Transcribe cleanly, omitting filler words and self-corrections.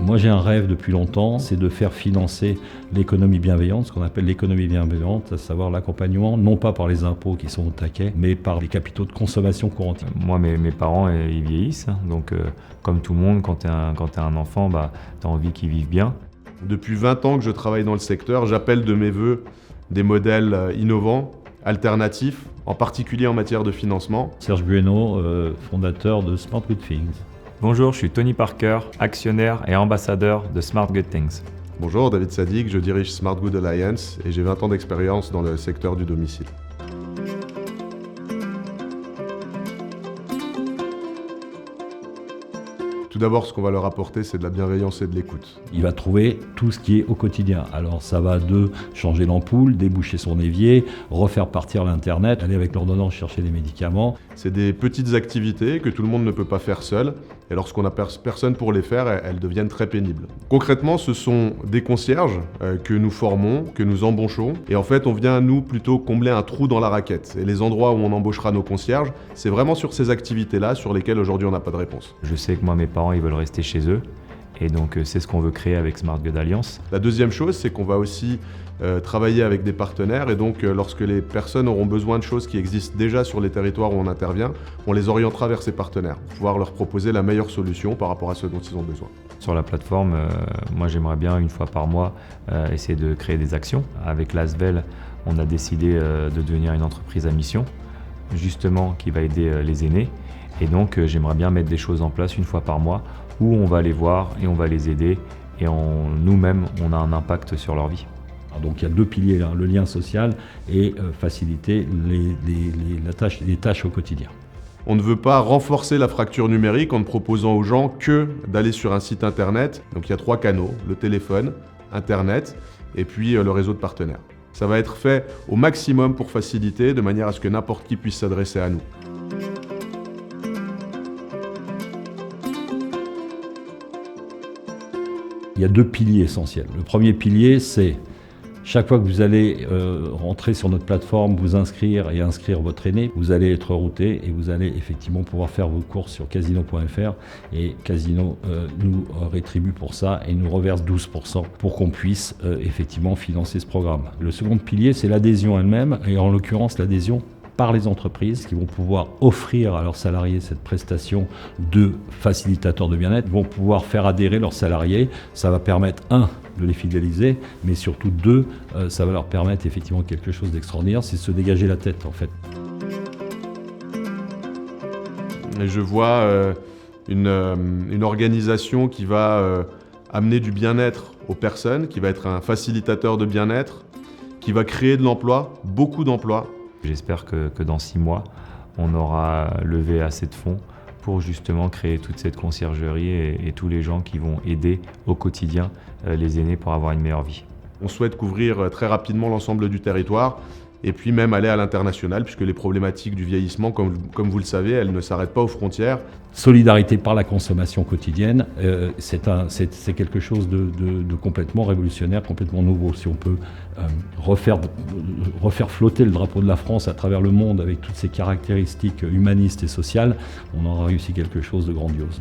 Moi j'ai un rêve depuis longtemps, c'est de faire financer l'économie bienveillante, ce qu'on appelle l'économie bienveillante, à savoir l'accompagnement, non pas par les impôts qui sont au taquet, mais par les capitaux de consommation courante. Moi mes parents ils vieillissent, donc comme tout le monde, quand t'es un enfant, t'as envie qu'ils vivent bien. Depuis 20 ans que je travaille dans le secteur, j'appelle de mes vœux des modèles innovants, alternatifs, en particulier en matière de financement. Serge Bueno, fondateur de Smart Good Things. Bonjour, je suis Tony Parker, actionnaire et ambassadeur de Smart Good Things. Bonjour, David Sadig, je dirige Smart Good Alliance et j'ai 20 ans d'expérience dans le secteur du domicile. Tout d'abord, ce qu'on va leur apporter, c'est de la bienveillance et de l'écoute. Il va trouver tout ce qui est au quotidien. Alors ça va de changer l'ampoule, déboucher son évier, refaire partir l'Internet, aller avec l'ordonnance chercher des médicaments. C'est des petites activités que tout le monde ne peut pas faire seul. Et lorsqu'on n'a personne pour les faire, elles deviennent très pénibles. Concrètement, ce sont des concierges que nous formons, que nous embauchons. Et en fait, on vient, nous, plutôt combler un trou dans la raquette. Et les endroits où on embauchera nos concierges, c'est vraiment sur ces activités-là sur lesquelles aujourd'hui on n'a pas de réponse. Je sais que moi, mes parents, ils veulent rester chez eux. Et donc, c'est ce qu'on veut créer avec Smart Good Alliance. La deuxième chose, c'est qu'on va aussi travailler avec des partenaires. Et donc, lorsque les personnes auront besoin de choses qui existent déjà sur les territoires où on intervient, on les orientera vers ces partenaires pour pouvoir leur proposer la meilleure solution par rapport à ce dont ils ont besoin. Sur la plateforme, moi, j'aimerais bien, une fois par mois, essayer de créer des actions. Avec l'Asvel, on a décidé de devenir une entreprise à mission, justement, qui va aider les aînés. Et donc, j'aimerais bien mettre des choses en place une fois par mois où on va les voir et on va les aider et nous-mêmes, on a un impact sur leur vie. Donc il y a deux piliers, là, le lien social et faciliter les tâches au quotidien. On ne veut pas renforcer la fracture numérique en ne proposant aux gens que d'aller sur un site internet. Donc il y a 3 canaux, le téléphone, internet et puis le réseau de partenaires. Ça va être fait au maximum pour faciliter, de manière à ce que n'importe qui puisse s'adresser à nous. Il y a 2 piliers essentiels. Le premier pilier, c'est chaque fois que vous allez rentrer sur notre plateforme, vous inscrire et inscrire votre aîné, vous allez être routé et vous allez effectivement pouvoir faire vos courses sur Casino.fr et Casino nous rétribue pour ça et nous reverse 12% pour qu'on puisse effectivement financer ce programme. Le second pilier, c'est l'adhésion elle-même et en l'occurrence l'adhésion par les entreprises qui vont pouvoir offrir à leurs salariés cette prestation de facilitateur de bien-être, vont pouvoir faire adhérer leurs salariés. Ça va permettre, de les fidéliser, mais surtout 2, ça va leur permettre effectivement quelque chose d'extraordinaire, c'est de se dégager la tête en fait. Et je vois une organisation qui va amener du bien-être aux personnes, qui va être un facilitateur de bien-être, qui va créer de l'emploi, beaucoup d'emplois. J'espère que dans 6 mois, on aura levé assez de fonds pour justement créer toute cette conciergerie et tous les gens qui vont aider au quotidien les aînés pour avoir une meilleure vie. On souhaite couvrir très rapidement l'ensemble du territoire et puis même aller à l'international puisque les problématiques du vieillissement, comme vous le savez, elles ne s'arrêtent pas aux frontières. Solidarité par la consommation quotidienne, c'est quelque chose de complètement révolutionnaire, complètement nouveau. Si on peut refaire flotter le drapeau de la France à travers le monde avec toutes ses caractéristiques humanistes et sociales, on aura réussi quelque chose de grandiose.